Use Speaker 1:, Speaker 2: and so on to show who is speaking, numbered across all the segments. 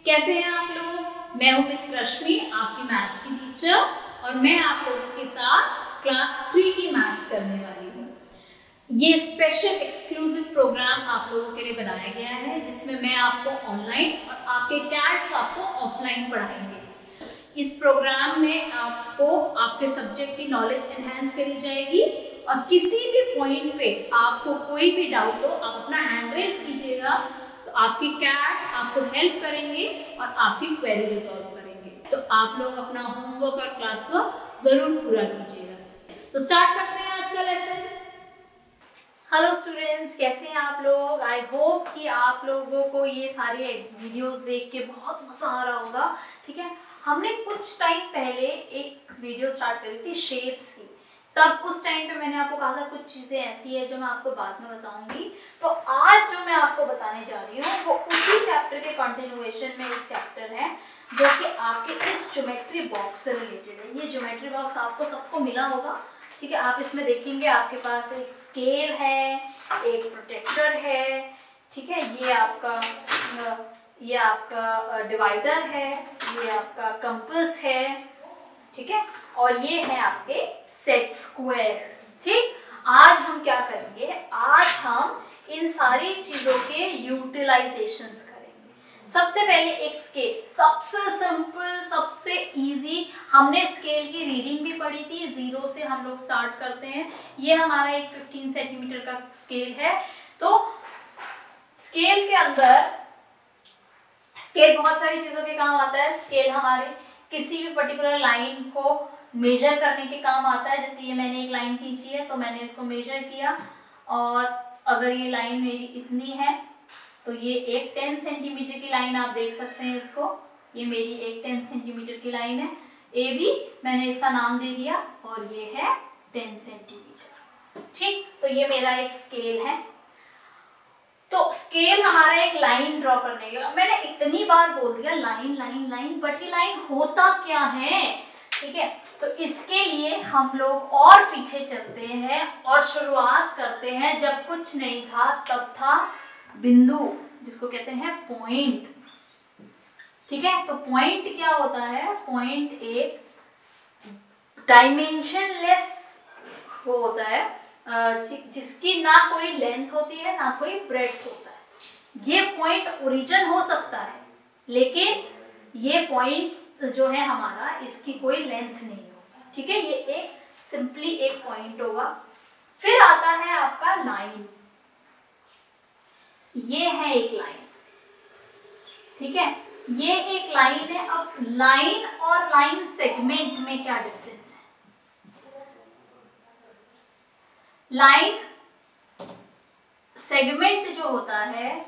Speaker 1: कैसे हैं आप लोग? मैं हूं मिस रश्मि, आपकी मैथ्स की टीचर, और मैं आप लोगों के साथ क्लास 3 की मैथ्स करने वाली हूँ। ये स्पेशल एक्सक्लूसिव प्रोग्राम आप लोगों के लिए बनाया गया है, जिसमें मैं आपको ऑनलाइन और आपके कैट्स आपको ऑफलाइन पढ़ाएंगे। इस प्रोग्राम में आपको आपके सब्जेक्ट की नॉलेज एनहांस करी जाएगी, और किसी भी पॉइंट पे आपको कोई भी डाउट हो, आप अपना हैंड रेज कीजिएगा, तो आपके कैट्स आपको हेल्प करेंगे और आपकी क्वेरी रिजॉल्व करेंगे। तो आप लोग अपना होमवर्क और क्लास वर्क जरूर पूरा कीजिएगा। तो स्टार्ट करते हैं आज का लेसन। हेलो स्टूडेंट्स, कैसे हैं आप लोग? आई होप कि आप लोगों को ये सारे वीडियोस देख के बहुत मजा आ रहा होगा। ठीक है, हमने कुछ टाइम पहले एक वीडियो स्टार्ट करी थी शेप्स की। तब उस टाइम पे मैंने आपको कहा था कुछ चीजें ऐसी है जो मैं आपको बाद में बताऊंगी। तो आज जो मैं आपको बताने जा रही हूँ वो उसी चैप्टर के कंटिन्यूएशन में एक चैप्टर है जो कि आपके इस ज्योमेट्री बॉक्स से रिलेटेड है। ये ज्योमेट्री बॉक्स आपको सबको मिला होगा। ठीक है, आप इसमें देखेंगे आपके पास एक स्केल है, एक प्रोटेक्टर है, ठीक है, ये आपका डिवाइडर है, ये आपका कंपास है, ठीक है, और ये है आपके सेट स्क्वायर्स। ठीक, आज हम क्या करेंगे? आज हम इन सारी चीजों के यूटिलाइजेशंस करेंगे। सबसे पहले एक स्केल, सबसे सिंपल, सबसे इजी। हमने स्केल की रीडिंग भी पढ़ी थी, 0 से हम लोग स्टार्ट करते हैं। ये हमारा एक 15 सेंटीमीटर का स्केल है। तो स्केल के अंदर स्केल बहुत सारी चीजों के काम आता है। स्केल हमारे किसी भी पर्टिकुलर लाइन को मेजर करने के काम आता है। जैसे ये मैंने एक लाइन खींची है, तो मैंने इसको मेजर किया, और अगर ये लाइन मेरी इतनी है तो ये एक 10 सेंटीमीटर की लाइन आप देख सकते हैं इसको। ये मेरी एक 10 सेंटीमीटर की लाइन है। ए बी मैंने इसका नाम दे दिया, और ये है 10 सेंटीमीटर। ठीक, तो ये मेरा एक स्केल है। तो स्केल हमारा एक लाइन ड्रॉ करने का। मैंने इतनी बार बोल दिया लाइन लाइन लाइन, बट ये लाइन होता क्या है? ठीक है, तो इसके लिए हम लोग और पीछे चलते हैं और शुरुआत करते हैं जब कुछ नहीं था, तब था बिंदु, जिसको कहते हैं पॉइंट। ठीक है, तो पॉइंट क्या होता है? पॉइंट एक डायमेंशनलेस वो होता है, जिसकी ना कोई लेंथ होती है ना कोई ब्रेड्थ होता है। ये पॉइंट ओरिजिन हो सकता है, लेकिन ये पॉइंट जो है हमारा, इसकी कोई लेंथ नहीं होगी। ठीक है, ये एक सिंपली एक पॉइंट होगा। फिर आता है आपका लाइन। ये है एक लाइन। ठीक है, ये एक लाइन है। अब लाइन और लाइन सेगमेंट में क्या डिफरेंस है? लाइन सेगमेंट जो होता है,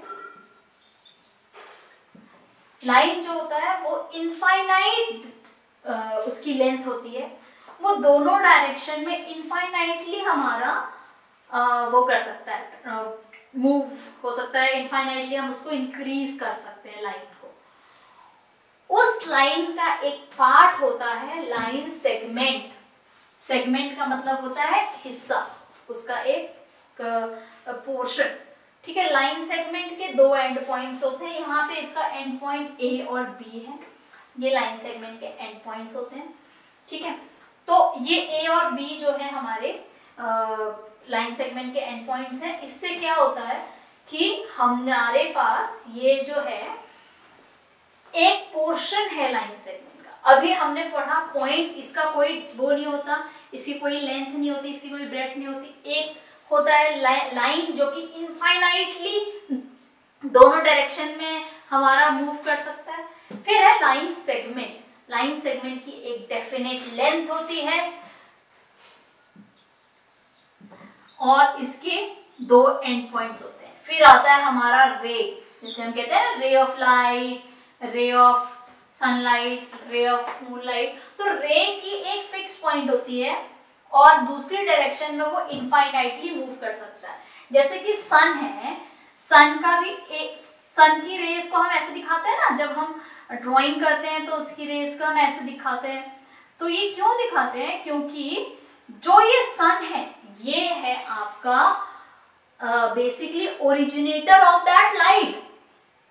Speaker 1: लाइन जो होता है वो इनफाइनाइट उसकी लेंथ होती है। वो दोनों डायरेक्शन में इनफाइनाइटली हमारा वो कर सकता है, मूव हो सकता है। इनफाइनाइटली हम उसको इंक्रीज कर सकते हैं लाइन को। उस लाइन का एक पार्ट होता है लाइन सेगमेंट। सेगमेंट का मतलब होता है हिस्सा, उसका एक पोर्शन। ठीक है, लाइन सेगमेंट के दो एंड पॉइंट्स होते हैं। यहाँ पे इसका एंड पॉइंट ए और बी है। ये लाइन सेगमेंट के एंड पॉइंट्स होते हैं। ठीक है, तो ये ए और बी जो है हमारे लाइन सेगमेंट के एंड पॉइंट्स हैं। इससे क्या होता है कि हमारे पास ये जो है एक पोर्शन है लाइन सेगमेंट का। अभी हमने पढ़ा पॉइंट, इसका कोई वो नहीं होता, इसकी कोई लेंथ नहीं होती, इसकी कोई ब्रेड्थ नहीं होती। एक होता है लाइन जो कि इनफाइनाइटली दोनों डायरेक्शन में हमारा मूव कर सकता है। फिर है लाइन सेगमेंट। लाइन सेगमेंट की एक डेफिनेट लेंथ होती है, और इसके दो एंड पॉइंट्स होते हैं। फिर आता है हमारा रे, जैसे हम कहते हैं ray of light, ray of sunlight, ray of moonlight. तो रे की एक फिक्स पॉइंट होती है, और दूसरी डायरेक्शन में वो इनफाइनाइटली मूव कर सकता है। जैसे कि सन है, सन का भी एक, सन की रेस को हम ऐसे दिखाते हैं ना, जब हम ड्राइंग करते हैं तो उसकी रेस को हम ऐसे दिखाते हैं। तो ये क्यों दिखाते हैं? क्योंकि जो ये सन है, ये है आपका basically originator of that light.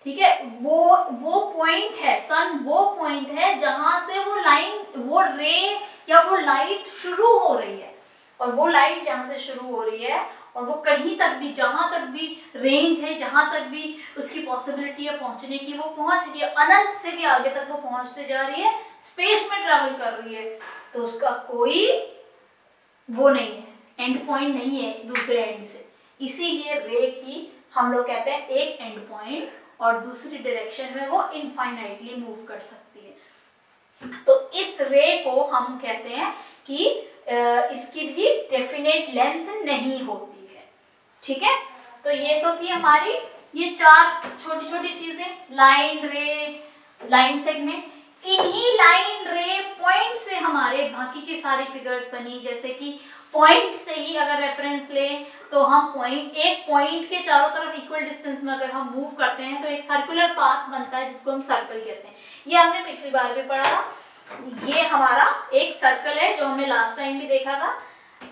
Speaker 1: ठीक है, वो पॉइंट है, सन वो पॉइंट है जहां से वो लाइन, वो रे या वो लाइट शुरू हो रही है, और वो लाइट जहां से शुरू हो रही है और वो कहीं तक भी, जहां तक भी रेंज है, जहां तक भी उसकी पॉसिबिलिटी है पहुंचने की, वो पहुंच रही है, अनंत से भी आगे तक वो पहुंचते जा रही है, स्पेस में ट्रैवल कर रही है, तो उसका कोई वो नहीं है, एंड पॉइंट नहीं है दूसरे एंड से। इसीलिए रे की हम लोग कहते हैं एक एंड पॉइंट, और दूसरी डायरेक्शन में वो इनफाइनाइटली मूव कर सकती है। तो इस रे को हम कहते हैं कि इसकी भी डेफिनेट लेंथ नहीं होती है, ठीक है। तो ये तो थी हमारी ये 4 छोटी छोटी चीजें, लाइन, रे, लाइन सेगमेंट। इन्हीं लाइन, रे, पॉइंट से हमारे बाकी के सारे फिगर्स बनी, जैसे कि पॉइंट से ही अगर रेफरेंस लें तो हम एक पॉइंट के चारों तरफ इक्वल डिस्टेंस में अगर हम मूव करते हैं तो एक सर्कुलर पाथ बनता है जिसको हम सर्कल कहते हैं। ये हमने पिछली बार भी पढ़ा था। ये हमारा एक सर्कल है जो हमने लास्ट टाइम भी देखा था।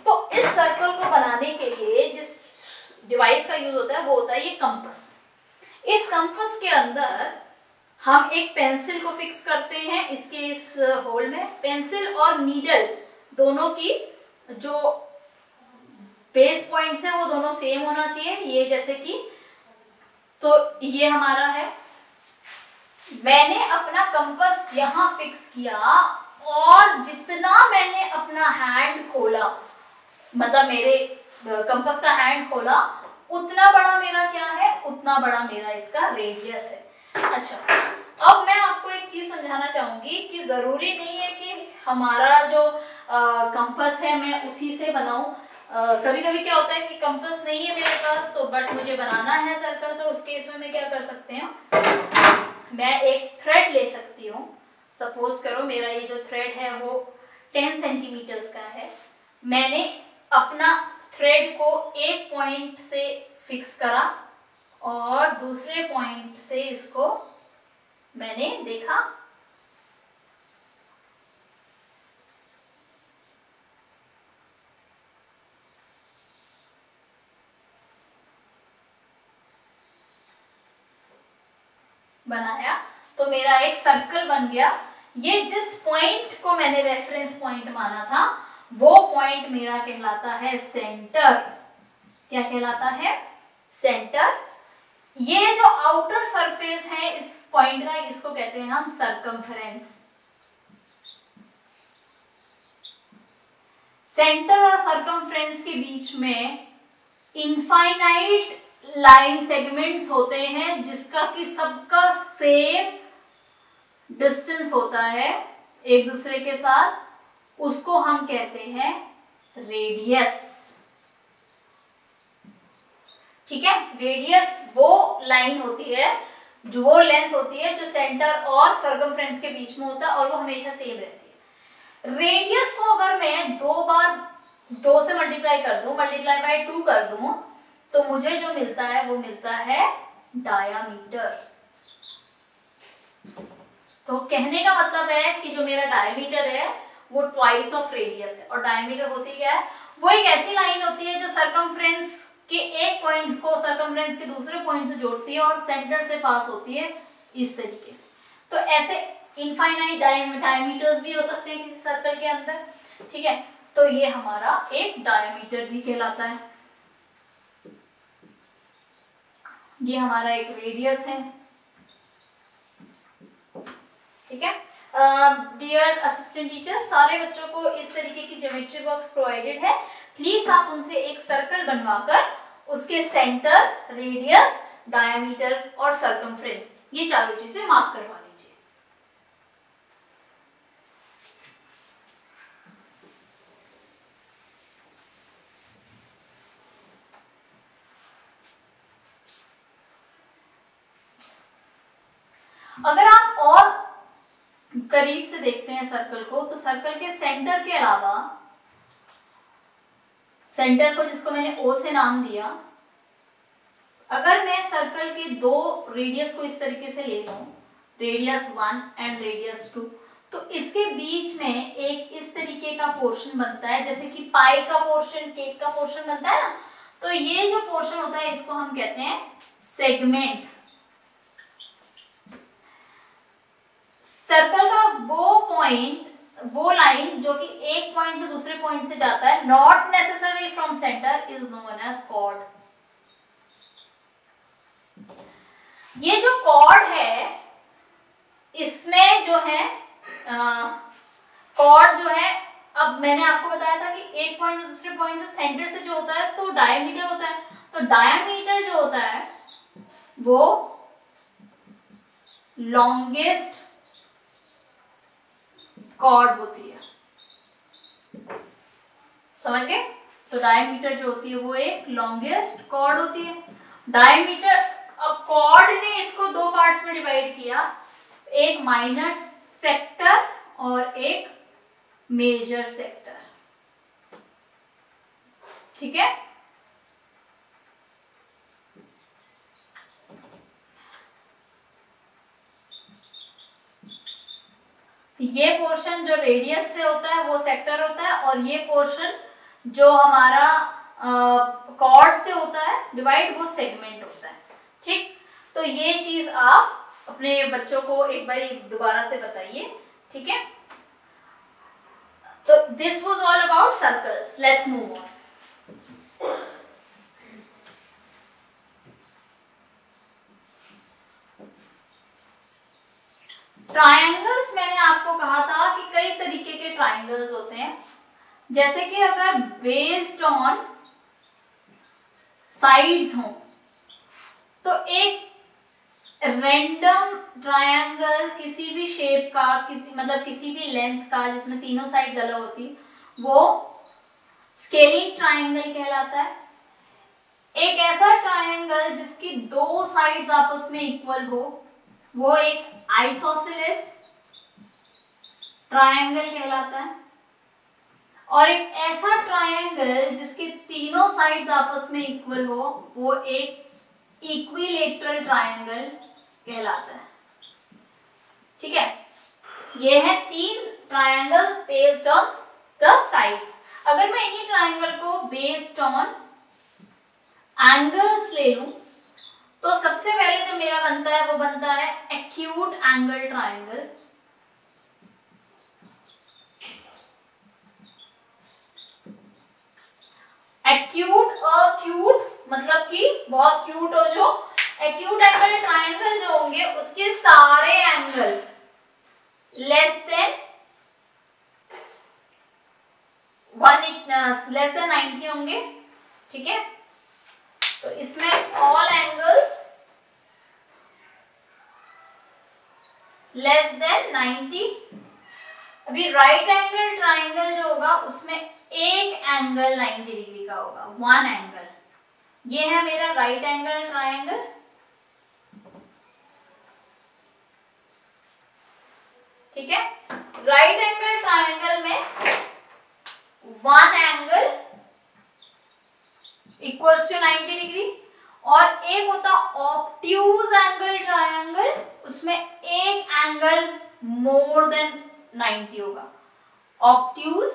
Speaker 1: तो इस सर्कल को बनाने के लिए जिस डिवाइस का यूज होता है वो होता है ये कंपास। इस कंपास के अंदर हम एक पेंसिल को फिक्स करते हैं इसके इस होल में। पेंसिल और नीडल दोनों की जो बेस पॉइंट्स है वो दोनों सेम होना चाहिए। ये जैसे कि, तो ये हमारा है, मैंने अपना कंपास यहाँ फिक्स किया और जितना मैंने अपना हैंड खोला, मतलब मेरे कंपास का हैंड खोला, उतना बड़ा मेरा क्या है, उतना बड़ा मेरा इसका रेडियस है। अच्छा, अब मैं आपको एक चीज समझाना चाहूंगी कि जरूरी नहीं है कि हमारा जो कंपास है मैं उसी से बनाऊं। कभी कभी क्या होता है कि कंपास नहीं है मेरे पास, तो बट मुझे बनाना है सर्कल, तो उस केस में मैं क्या कर सकते हैं, मैं एक थ्रेड ले सकती हूँ। सपोज करो मेरा ये जो थ्रेड है वो 10 सेंटीमीटर्स का है। मैंने अपना थ्रेड को एक पॉइंट से फिक्स करा और दूसरे पॉइंट से इसको मैंने देखा, बनाया, तो मेरा एक सर्कल बन गया। ये जिस पॉइंट को मैंने रेफरेंस पॉइंट माना था वो पॉइंट मेरा कहलाता है सेंटर। क्या कहलाता है? सेंटर। ये जो आउटर सरफेस है इस पॉइंट का, इसको कहते हैं हम सरकमफेरेंस। सेंटर और सरकमफेरेंस के बीच में इनफाइनाइट लाइन सेगमेंट्स होते हैं जिसका कि सबका सेम डिस्टेंस होता है एक दूसरे के साथ, उसको हम कहते हैं रेडियस। ठीक है, रेडियस वो लाइन होती है, जो वो लेंथ होती है जो सेंटर और सर्कमफ्रेंस के बीच में होता है और वो हमेशा सेम रहती है। रेडियस को अगर मैं 2 बार 2 से मल्टीप्लाई कर दूं, मल्टीप्लाई बाय 2 कर दूं, तो मुझे जो मिलता है वो मिलता है डायामीटर। तो कहने का मतलब है कि जो मेरा डायमीटर है वो ट्वाइस ऑफ रेडियस है। और डायमीटर होती क्या है? वो एक ऐसी लाइन होती है जो सर्कमफ्रेंस के एक पॉइंट को सर्कमफ्रेंस के दूसरे पॉइंट से जोड़ती है और सेंटर से पास होती है इस तरीके से। तो ऐसे इनफाइनाइट डायमीटर्स भी हो सकते हैं किसी सर्कल के अंदर। ठीक है, तो ये हमारा एक डायमीटर भी कहलाता है। ये हमारा एक रेडियस है। ठीक है, डियर असिस्टेंट टीचर, सारे बच्चों को इस तरीके की ज्योमेट्री बॉक्स प्रोवाइडेड है। प्लीज आप उनसे एक सर्कल बनवाकर उसके सेंटर, रेडियस, डायमीटर और सर्कमफ्रेंस, ये चारों चीजें मार्क करवा लीजिए। अगर आप और करीब से देखते हैं सर्कल को, तो सर्कल के सेंटर के अलावा, सेंटर को जिसको मैंने ओ से नाम दिया, अगर मैं सर्कल के 2 रेडियस को इस तरीके से ले लूं, रेडियस 1 एंड रेडियस 2, तो इसके बीच में एक इस तरीके का पोर्शन बनता है, जैसे कि पाई का पोर्शन, केक का पोर्शन बनता है ना। तो ये जो पोर्शन होता है इसको हम कहते हैं सेगमेंट। सर्कल का वो पॉइंट, वो लाइन जो कि एक पॉइंट से दूसरे पॉइंट से जाता है, not necessary from centre, is known as chord. ये जो कॉर्ड है, इसमें जो है कॉर्ड जो है, अब मैंने आपको बताया था कि एक पॉइंट से दूसरे पॉइंट से सेंटर से जो होता है तो डायमीटर होता है, तो डायमीटर जो होता है वो लॉन्गेस्ट कॉर्ड होती है, समझ गए? तो डायमीटर जो होती है वो एक लॉन्गेस्ट कॉर्ड होती है। डायमीटर, अब कॉर्ड ने इसको दो पार्ट्स में डिवाइड किया, एक माइनर सेक्टर और एक मेजर सेक्टर, ठीक है? ये पोर्शन जो रेडियस से होता है वो सेक्टर होता है, और ये पोर्शन जो हमारा कॉर्ड से होता है डिवाइड, वो सेगमेंट होता है, ठीक? तो ये चीज आप अपने बच्चों को एक बार दोबारा से बताइए, ठीक है? तो this was all about circles. Let's move on. Triangles, मैंने आपको कहा था कि कई तरीके के ट्रायंगल्स होते हैं, जैसे कि अगर बेस्ड ऑन साइड्स हो तो एक रैंडम ट्रायंगल किसी भी शेप का, किसी भी लेंथ का जिसमें तीनों साइड्स अलग होती, वो स्केलिंग ट्रायंगल कहलाता है। एक ऐसा ट्रायंगल जिसकी दो साइड्स आपस में इक्वल हो, वो एक आइसोसेलेस ट्रायंगल कहलाता है। और एक ऐसा ट्रायंगल जिसके तीनों साइड्स आपस में इक्वल हो, वो एक इक्विलेटरल ट्रायंगल कहलाता है, ठीक है? ये है तीन triangles based on the sides. अगर मैं इन्हीं ट्रायंगल को बेस्ड ऑन एंगल्स ले लूं, तो सबसे पहले जो मेरा बनता है वो बनता है acute angle triangle. Acute, acute मतलब कि बहुत क्यूट हो, जो एक्यूट एंगल ट्रायंगल जो होंगे उसके सारे एंगल लेस देन 90 होंगे, ठीक है? तो इसमें ऑल एंगल्स लेस देन 90। अभी राइट एंगल ट्रायंगल जो होगा उसमें एक एंगल 90 डिग्री का होगा, वन एंगल। ये है मेरा राइट एंगल ट्रायंगल, ठीक है? राइट एंगल ट्रायंगल में one angle equals to 90 degree, और एक होता ऑब्ट्यूज एंगल ट्रायंगल, उसमें एक एंगल मोर देन 90 होगा। ऑब्ट्यूज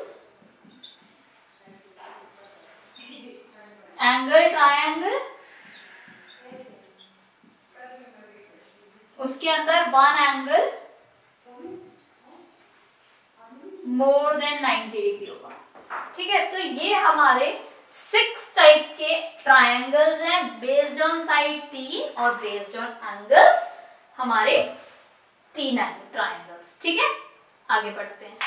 Speaker 1: एंगल ट्रायंगल, उसके अंदर one angle more than 90 degree होगा, ठीक है? तो ये हमारे 6 टाइप के ट्रायंगल्स हैं बेस्ड ऑन साइड 3 और बेस्ड ऑन एंगल्स हमारे 3 एंगल ट्रायंगल्स, ठीक है? आगे बढ़ते हैं।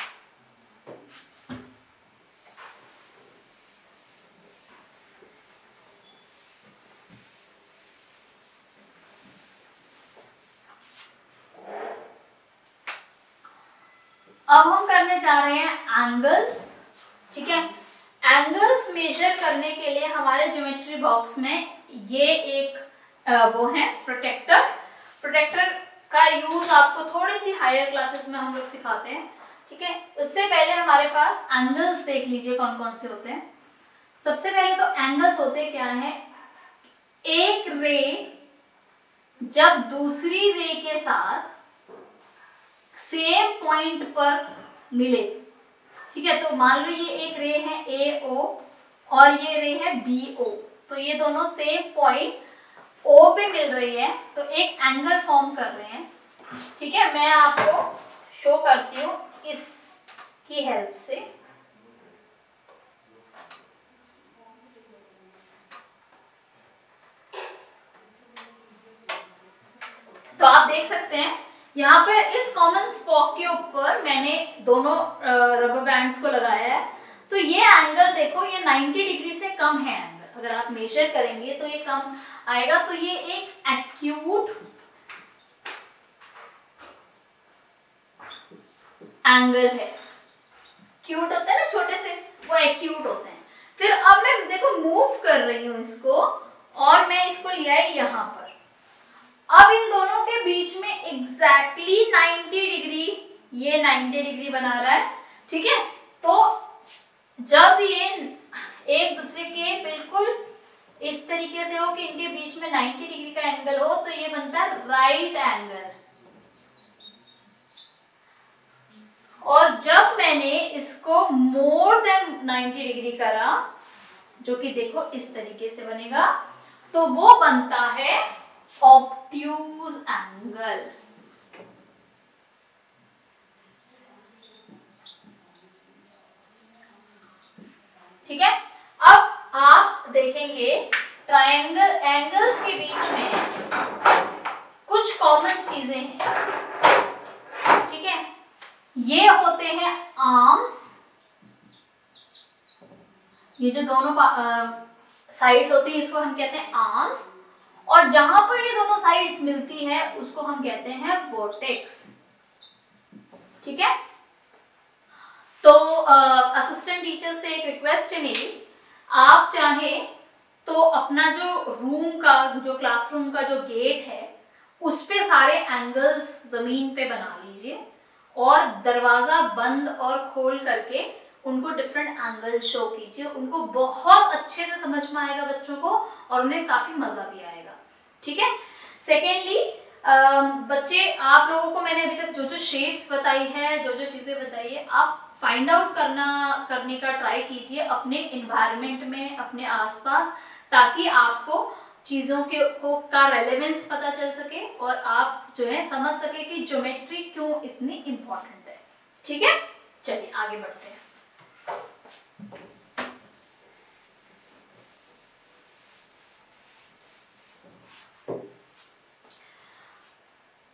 Speaker 1: अब हम करने जा रहे हैं एंगल्स, ठीक है? एंगल्स मेजर करने के लिए हमारे ज्योमेट्री बॉक्स में ये एक वो है प्रोटेक्टर। प्रोटेक्टर का यूज आपको थोड़ी सी हायर क्लासेस में हम लोग सिखाते हैं, ठीक है? उससे पहले हमारे पास एंगल्स देख लीजिए कौन कौन से होते हैं। सबसे पहले तो एंगल्स होते क्या है, एक रे जब दूसरी रे के साथ सेम पॉइंट पर मिले, ठीक है? तो मान लो ये एक रे है AO और ये रे है BO, तो ये दोनों सेम पॉइंट O पे मिल रही है, तो एक एंगल फॉर्म कर रहे हैं, ठीक है? मैं आपको शो करती हूँ इसकी हेल्प से। तो आप देख सकते हैं यहाँ पे इस कॉमन स्पॉक के ऊपर मैंने दोनों रबर बैंड्स को लगाया है। तो ये एंगल देखो, ये 90 डिग्री से कम है एंगल। अगर आप मेजर करेंगे तो ये कम आएगा। तो ये एक एक्यूट एंगल है। क्यूट होते हैं ना छोटे से, वो एक्यूट होते हैं। फिर अब मैं देखो मूव कर रही हूं इसको, और मैं इसको लिया है यहाँ पर। अब इन दोनों के बीच में एग्जैक्टली 90 डिग्री, ये 90 डिग्री बना रहा है, ठीक है। तो जब ये एक दूसरे के बिल्कुल इस तरीके से हो कि इनके बीच में 90 डिग्री का एंगल हो, तो ये बनता है राइट एंगल। और जब मैंने इसको मोर देन 90 डिग्री करा, जो कि देखो इस तरीके से बनेगा, तो वो बनता है ऑब्ट्यूज एंगल। ठीक है। अब आप देखेंगे ट्रायंगल एंगल्स के बीच में कुछ कॉमन चीजें हैं, ठीक है। ये होते हैं आर्म्स, ये जो दोनों साइड्स होती है इसको हम कहते हैं आर्म्स, और जहां पर ये दोनों साइड्स मिलती है उसको हम कहते हैं वर्टेक्स, ठीक है। तो असिस्टेंट टीचर से एक रिक्वेस्ट है मेरी, आप चाहे तो अपना जो रूम का, जो क्लासरूम का जो गेट है उस पे सारे एंगल्स जमीन पे बना लीजिए, और दरवाजा बंद और खोल करके उनको डिफरेंट एंगल शो कीजिए। उनको बहुत अच्छे से समझ में आएगा बच्चों को, और उन्हें काफी मजा भी आएगा, ठीक है। सेकेंडली बच्चे, आप लोगों को मैंने अभी तक जो जो शेप्स बताई है, जो जो चीजें बताई है, आप फाइंड आउट करने का ट्राई कीजिए अपने इन्वायरमेंट में, अपने आसपास, ताकि आपको चीजों का रेलेवेंस पता चल सके और आप जो है समझ सके कि ज्योमेट्री क्यों इतनी इंपॉर्टेंट है, ठीक है। चलिए आगे बढ़ते हैं।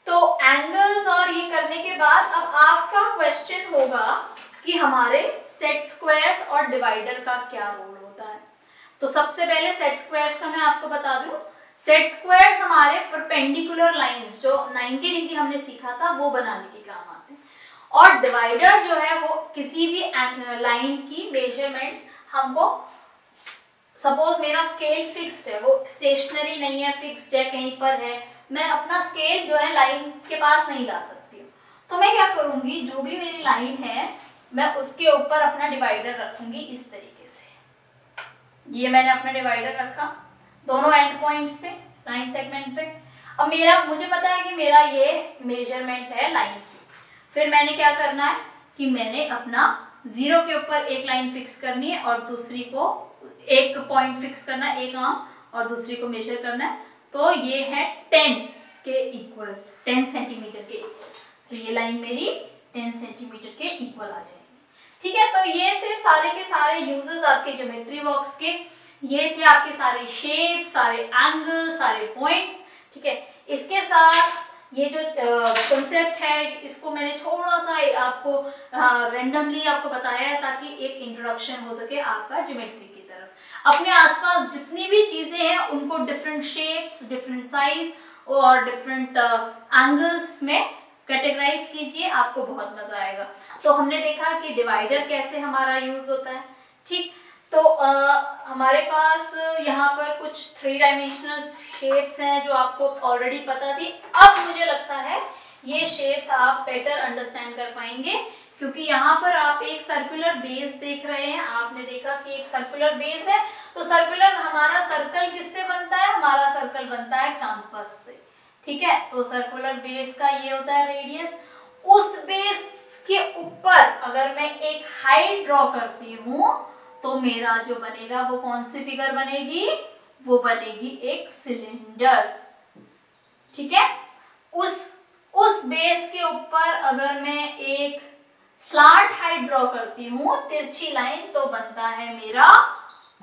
Speaker 1: तो एंगल्स और ये करने के बाद अब आपका क्वेश्चन होगा कि हमारे सेट स्क्वायर्स और डिवाइडर का क्या रोल होता है। तो सबसे पहले सेट स्क्वायर्स का मैं आपको बता दूं। सेट स्क्वायर्स हमारे परपेंडिकुलर लाइंस, जो 90 डिग्री हमने सीखा था, वो बनाने के काम आते हैं। और डिवाइडर जो है वो किसी भी लाइन की मेजरमेंट हमको, सपोज मेरा स्केल फिक्स्ड है, वो स्टेशनरी नहीं है, फिक्स्ड है, कहीं पर है, मैं अपना स्केल जो है लाइन के पास नहीं ला सकती हूँ। तो मैं क्या करूंगी, जो भी मेरी लाइन है मैं उसके ऊपर अपना डिवाइडर रखूंगी इस तरीके से। ये मैंने अपना डिवाइडर रखा दोनों एंड पॉइंट्स पे, लाइन सेगमेंट पे। अब मुझे पता है कि मेरा ये मेजरमेंट है लाइन की। फिर मैंने क्या करना है कि मैंने अपना 0 के ऊपर एक लाइन फिक्स करनी है, और दूसरी को एक पॉइंट फिक्स करना है, एक आर्म, और दूसरी को मेजर करना है। तो ये है 10 के इक्वल, 10 सेंटीमीटर के इक्वल। तो ये लाइन मेरी 10 सेंटीमीटर के इक्वल आ जाएगी, ठीक है। तो ये थे सारे के सारे यूजेस आपके ज्योमेट्री बॉक्स के। ये थे आपके सारे शेप, सारे एंगल, सारे पॉइंट्स, ठीक है। इसके साथ ये जो कॉन्सेप्ट है इसको मैंने थोड़ा सा आपको रैंडमली आपको बताया है, ताकि एक इंट्रोडक्शन हो सके आपका ज्योमेट्री की तरफ। अपने आसपास जितनी भी चीजें हैं उनको डिफरेंट शेप्स, डिफरेंट साइज और डिफरेंट एंगल्स में कैटेगराइज कीजिए, आपको बहुत मजा आएगा। तो हमने देखा कि डिवाइडर कैसे हमारा यूज होता है, ठीक। तो हमारे पास यहाँ पर कुछ 3 डायमेंशनल शेप्स हैं जो आपको ऑलरेडी पता थी। अब मुझे लगता है ये शेप्स आप बेटर अंडरस्टैंड कर पाएंगे, क्योंकि यहाँ पर आप एक सर्कुलर बेस देख रहे हैं। आपने देखा कि एक सर्कुलर बेस है, तो सर्कुलर हमारा सर्कल किससे बनता है, हमारा सर्कल बनता है कंपास से, ठीक है। तो सर्कुलर बेस का ये होता है रेडियस। उस बेस के ऊपर अगर मैं एक हाइट ड्रॉ करती हूँ तो मेरा जो बनेगा वो कौन सी फिगर बनेगी, वो बनेगी एक सिलेंडर, ठीक है। उस बेस के ऊपर अगर मैं एक स्लांट हाइट ड्रॉ करती हूँ, तिरछी लाइन, तो बनता है मेरा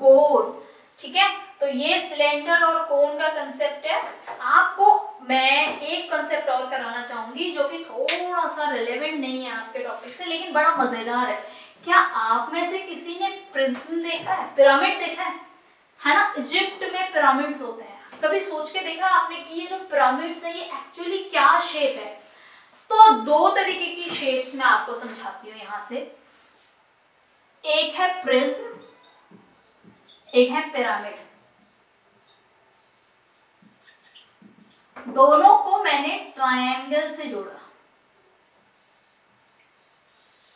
Speaker 1: कोन। ठीक है, तो ये सिलेंडर और कोन का कंसेप्ट है। आपको मैं एक कंसेप्ट और कराना चाहूंगी जो कि थोड़ा सा रिलेवेंट नहीं है आपके टॉपिक से, लेकिन बड़ा मजेदार है। क्या आप में से किसी ने प्रिज्म देखा है, पिरामिड देखा है ना? इजिप्ट में पिरामिड्स होते हैं, कभी सोच के देखा आपने कि ये जो पिरामिड्स है ये एक्चुअली क्या शेप है? तो दो तरीके की शेप्स मैं आपको समझाती हूँ यहां से। एक है प्रिज्म, एक है पिरामिड। दोनों को मैंने ट्रायंगल से जोड़ा।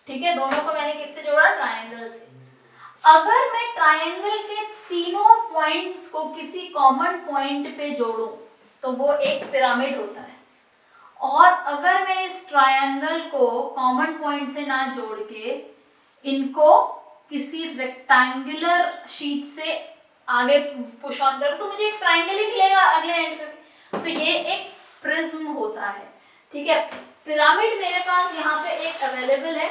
Speaker 1: ठीक है, दोनों को मैंने किससे जोड़ा? ट्रायंगल से। अगर मैं ट्रायंगल के तीनों पॉइंट्स को किसी कॉमन पॉइंट पे जोड़ूं तो वो एक पिरामिड होता है। और अगर मैं इस ट्रायंगल को कॉमन पॉइंट से ना जोड़ के इनको किसी रेक्टेंगुलर शीट से आगे पुश ऑन करूं तो मुझे एक ट्रायंगल ही मिलेगा अगले एंड पे। तो ये एक प्रिज्म होता है। ठीक है, पिरामिड मेरे पास यहाँ पे एक अवेलेबल है।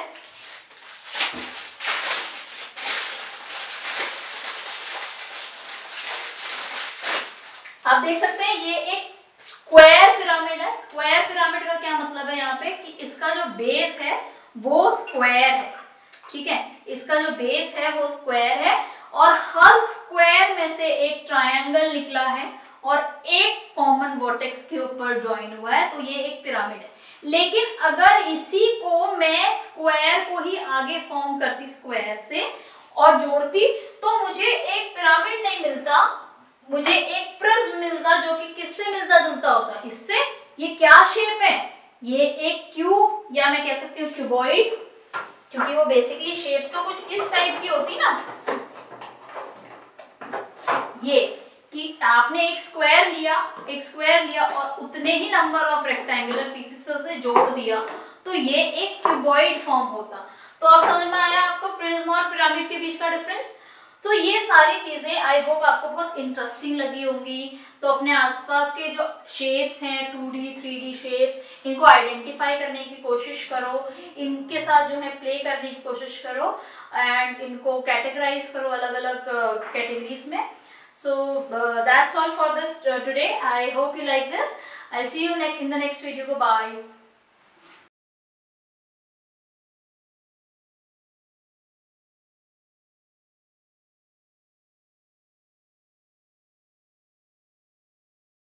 Speaker 1: आप देख सकते हैं ये एक स्क्वायर पिरामिड है। स्क्वायर पिरामिड का क्या मतलब है यहाँ पे कि इसका जो बेस है वो स्क्वायर है। ठीक है, इसका जो बेस है वो स्क्वायर है और हर स्क्वायर में से एक ट्रायंगल निकला है और एक कॉमन वर्टेक्स के ऊपर ज्वाइन हुआ है, तो ये एक पिरामिड है। लेकिन अगर इसी को मैं स्क्वायर को ही आगे फॉर्म करती स्क्वायर से और जोड़ती तो मुझे एक पिरामिड नहीं मिलता, मुझे एक प्रिज्म मिलता जो कि किससे मिलता जुलता होता? इससे। ये क्या शेप है? ये एक क्यूब, या मैं कह सकती हूँ क्यूबॉइड, क्योंकि वो बेसिकली शेप तो कुछ इस टाइप की होती ना। ये कि आपने एक स्क्वायर लिया और उतने ही नंबर ऑफ रेक्टेंगुलर पीसेस से उसे जोड़ दिया तो ये एक क्यूबॉइड फॉर्म होता। तो अब समझ में आया आपको प्रिज्म और पिरामिड के बीच का डिफरेंस? तो ये सारी चीजें आई होप आपको बहुत इंटरेस्टिंग लगी होंगी। तो अपने आसपास के जो शेप्स हैं 2D 3D शेप्स, इनको आइडेंटिफाई करने की कोशिश करो, इनके साथ जो है प्ले करने की कोशिश करो एंड इनको कैटेगराइज करो अलग अलग कैटेगरीज में। So that's all for this today. I hope you like this. I'll see you in the next video. Bye.